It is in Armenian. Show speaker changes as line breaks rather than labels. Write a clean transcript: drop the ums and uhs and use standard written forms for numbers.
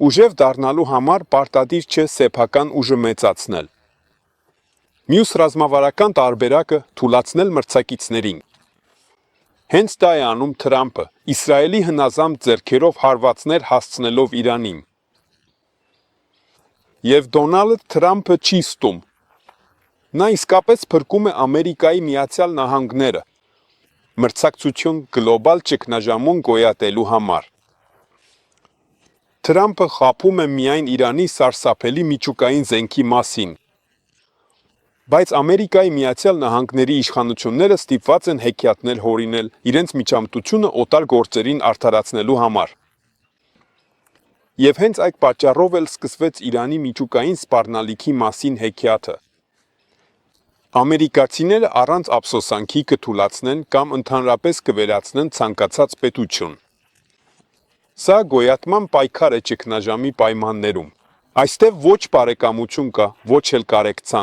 ուժև դառնալու համար պարտադիր չէ սեփական ուժը մեծացնել։ Մյուս ռազմավարական տարբերակը թուլացնել մրցակիցներին։ Հենց դա է անում Թրամփը, Իսրայելի հնազանդ ձեռքերով հարվածներ հասցնելով Իրանին։ Եվ Դոնալդ Թրամփը չի ստում։ Նա իսկապես փրկում է Ամերիկայի Միացյալ Նահանգները, մրցակցություն գլոբալ ճգնաժամուն գոյատելու համար։ Թրամփը խաբում է միայն Իրանի սարսափելի միջուկային զենքի մասին, բայց Ամերիկայի Միացյալ Նահանգների իշխանությունները ստիպված են հեքիաթներ հորինել իրենց միջամտությունը օտար գործերին արդարացնելու համար։ Եվ հենց այդ պատճառով էլ սկսվեց Իրանի միջուկային սպառնալիքի մասին հեքիաթը։ Ամերիկացիները առանց ափսոսանքի կթուլացնեն կամ ընդհանրապես կվերացնեն ցանկացած պետություն։ Սա գոյատման պայքար է ճգնաժամի պայմաններում։ Այստեղ ոչ բարեկամություն կա, ոչ էլ կարեկցանք։